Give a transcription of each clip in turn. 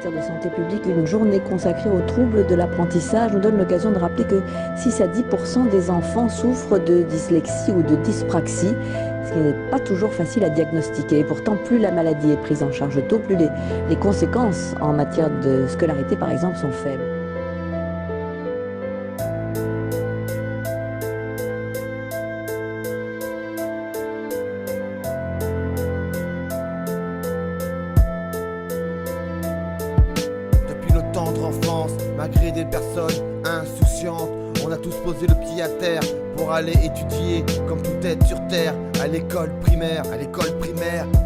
matière de santé publique, une journée consacrée aux troubles de l'apprentissage nous donne l'occasion de rappeler que 6 à 10% des enfants souffrent de dyslexie ou de dyspraxie, ce qui n'est pas toujours facile à diagnostiquer. Et pourtant, plus la maladie est prise en charge tôt, plus les conséquences en matière de scolarité, par exemple, sont faibles. Tendre enfance, malgré des personnes insouciantes, on a tous posé le pied à terre pour aller étudier comme tout être sur terre. À l'école primaire,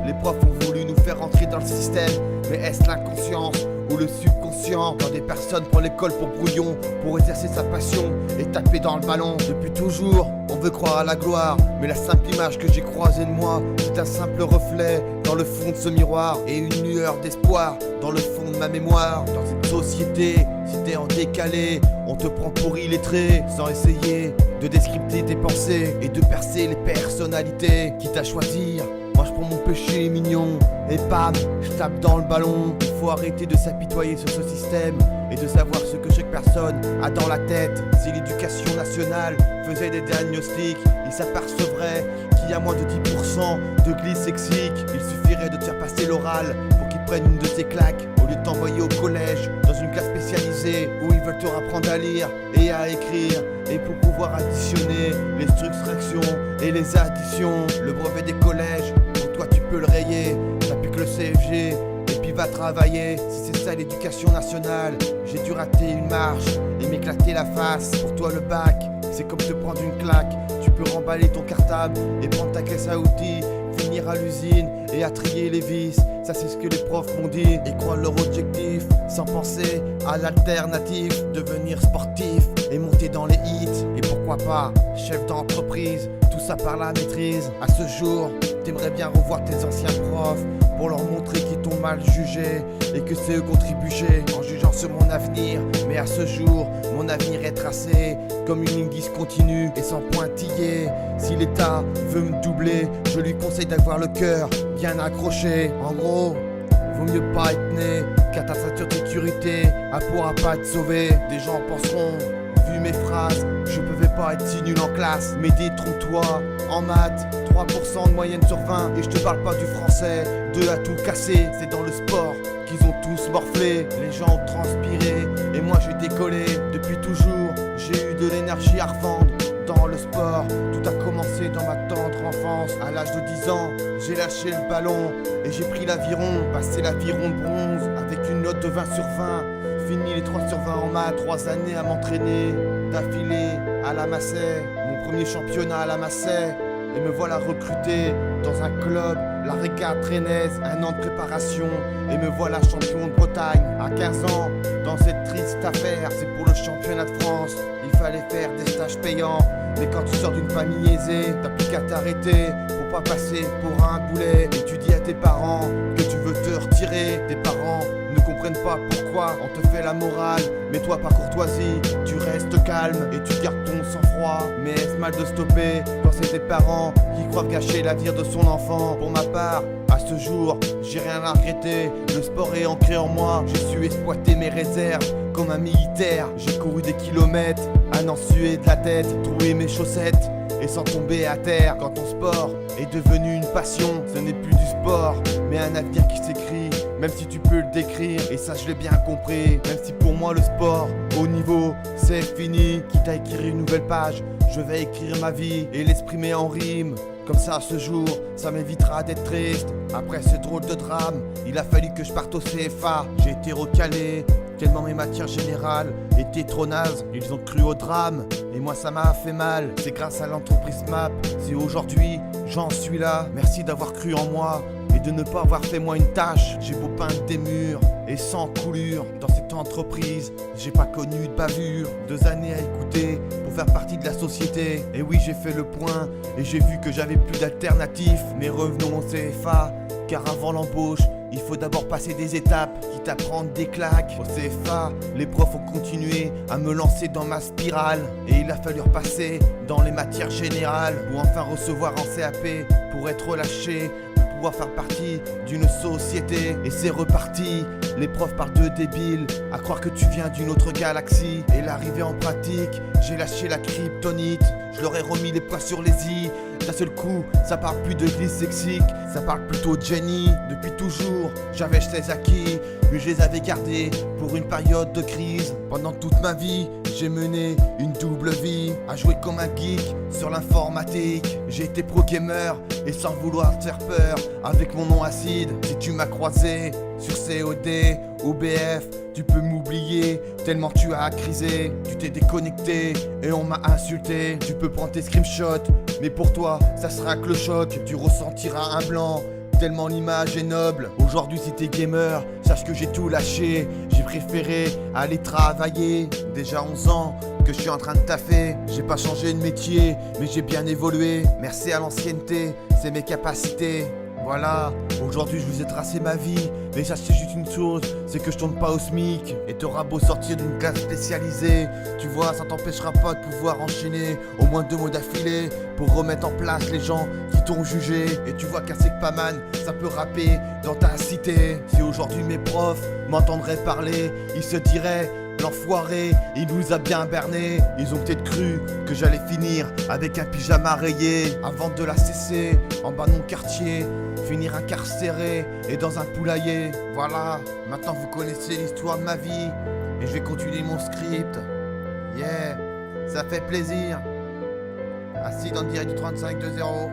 les profs ont voulu nous faire entrer dans le système. Mais est-ce l'inconscience ou le subconscient quand des personnes prennent l'école pour brouillon, pour exercer sa passion et taper dans le ballon? Depuis toujours, on veut croire à la gloire, mais la simple image que j'ai croisée de moi, c'est un simple reflet dans le fond de ce miroir et une lueur d'espoir dans le fond de ma mémoire. Dans cette société, si t'es en décalé, on te prend pour illettré sans essayer de descripter tes pensées et de percer les personnalités. Quitte à choisir, moi je prends mon péché mignon et bam, je tape dans le ballon. Il faut arrêter de s'apitoyer sur ce système et de savoir ce que chaque personne a dans la tête. Si l'éducation nationale faisait des diagnostics, il s'apercevrait qu'il y a moins de 10% de dyslexiques. Il suffirait de te faire passer l'oral pour qu'ils prennent une de ces claques, au lieu de t'envoyer au collège dans une classe spécialisée où ils veulent te apprendre à lire et à écrire. Et pour pouvoir additionner les soustractions et les additions, le brevet des collèges, pour toi tu peux le rayer. T'as plus que le CFG et puis va travailler. Si c'est ça l'éducation nationale, j'ai dû rater une marche et m'éclater la face. Pour toi le bac, c'est comme te prendre une claque. Tu peux remballer ton cartable et prendre ta caisse à outils, finir à l'usine et à trier les vis. Ça c'est ce que les profs m'ont dit et croient leur objectif, sans penser à l'alternative, devenir sportif et monter dans les hits. Et pourquoi pas chef d'entreprise, tout ça par la maîtrise. À ce jour, t'aimerais bien revoir tes anciens profs pour leur montrer qu'ils t'ont mal jugé et que c'est eux qui ont trébuché en jugeant sur mon avenir. Mais à ce jour, mon avenir est tracé comme une ligne discontinue et sans pointillé. Si l'État veut me doubler, je lui conseille d'avoir le cœur bien accroché. En gros, vaut mieux pas être né qu'à ta ceinture de sécurité, elle pourra pas te sauver. Des gens penseront, vu mes phrases, je pouvais pas être si nul en classe. Mais détrompe-toi, en maths, 3% de moyenne sur 20. Et je te parle pas du français, 2 à tout casser. C'est dans le sport qu'ils ont tous morflé. Les gens ont transpiré et moi j'ai décollé. Depuis toujours, j'ai eu de l'énergie à revendre dans le sport. Tout a commencé dans ma tendre enfance. À l'âge de 10 ans, j'ai lâché le ballon et j'ai pris l'aviron, passé l'aviron de bronze avec une note de 20 sur 20. Fini les 3 sur 20 en maths, 3 années à m'entraîner d'affilée à la Massey, mon premier championnat à la Massey. Et me voilà recruté dans un club, la Régate Rennaise, 1 an de préparation. Et me voilà champion de Bretagne à 15 ans. Dans cette triste affaire, c'est pour le championnat de France, il fallait faire des stages payants. Mais quand tu sors d'une famille aisée, t'as plus qu'à t'arrêter pour pas passer pour un boulet. Et tu dis à tes parents que tu veux te retirer. Tes parents ne comprennent pas pourquoi on te fait la morale. Mais toi par courtoisie, tu restes calme et tu gardes ton sang-froid. Mais est-ce mal de stopper quand c'est tes parents qui croient gâcher l'avenir de son enfant? Pour ma part, à ce jour, j'ai rien à regretter. Le sport est ancré en moi, j'ai su exploiter mes réserves comme un militaire. J'ai couru des kilomètres à n'en suer de la tête, trouver mes chaussettes et sans tomber à terre. Quand ton sport est devenu une passion, ce n'est plus du sport mais un avenir qui s'écrit, même si tu peux le décrire. Et ça je l'ai bien compris, même si pour moi le sport au niveau c'est fini. Quitte à écrire une nouvelle page, je vais écrire ma vie et l'exprimer en rime. Comme ça ce jour, ça m'évitera d'être triste. Après ce drôle de drame, il a fallu que je parte au CFA. J'ai été recalé, tellement mes matières générales étaient trop nazes. Ils ont cru au drame, et moi ça m'a fait mal. C'est grâce à l'entreprise MAP, si aujourd'hui j'en suis là. Merci d'avoir cru en moi et de ne pas avoir fait moi une tâche. J'ai beau peindre des murs et sans coulure. Dans cette entreprise, j'ai pas connu de bavure. 2 années à écouter pour faire partie de la société. Et oui, j'ai fait le point et j'ai vu que j'avais plus d'alternative. Mais revenons au CFA, car avant l'embauche, il faut d'abord passer des étapes, quitte à prendre des claques. Au CFA, les profs ont continué à me lancer dans ma spirale. Et il a fallu repasser dans les matières générales, ou enfin recevoir en CAP pour être relâché, pour pouvoir faire partie d'une société. Et c'est reparti, les profs parlent de débiles, à croire que tu viens d'une autre galaxie. Et l'arrivée en pratique, j'ai lâché la kryptonite, je leur ai remis les poids sur les i. D'un seul coup, ça parle plus de glisse sexique, ça parle plutôt de Jenny. Depuis toujours, j'avais ces acquis, mais je les avais gardés pour une période de crise. Pendant toute ma vie, j'ai mené une double vie, à jouer comme un geek sur l'informatique. J'ai été pro gamer et sans vouloir te faire peur, avec mon nom acide. Si tu m'as croisé sur COD ou BF, tu peux m'oublier tellement tu as crisé. Tu t'es déconnecté et on m'a insulté. Tu peux prendre tes screenshots, mais pour toi ça sera que le choc. Tu ressentiras un blanc tellement l'image est noble. Aujourd'hui si t'es gamer, sache que j'ai tout lâché. J'ai préféré aller travailler. Déjà 11 ans que je suis en train de taffer. J'ai pas changé de métier, mais j'ai bien évolué. Merci à l'ancienneté, c'est mes capacités. Voilà, aujourd'hui je vous ai tracé ma vie, mais sachez juste une chose, c'est que je tourne pas au SMIC. Et t'auras beau sortir d'une classe spécialisée, tu vois, ça t'empêchera pas de pouvoir enchaîner au moins 2 mots d'affilée pour remettre en place les gens qui t'ont jugé. Et tu vois qu'un Secpaman, ça peut rapper dans ta cité. Si aujourd'hui mes profs m'entendraient parler, ils se diraient: l'enfoiré, il nous a bien berné. Ils ont peut-être cru que j'allais finir avec un pyjama rayé avant de la cesser en bas de mon quartier, finir incarcéré et dans un poulailler. Voilà, maintenant vous connaissez l'histoire de ma vie et je vais continuer mon script. Yeah, ça fait plaisir. Assis dans le direct du 35-2-0.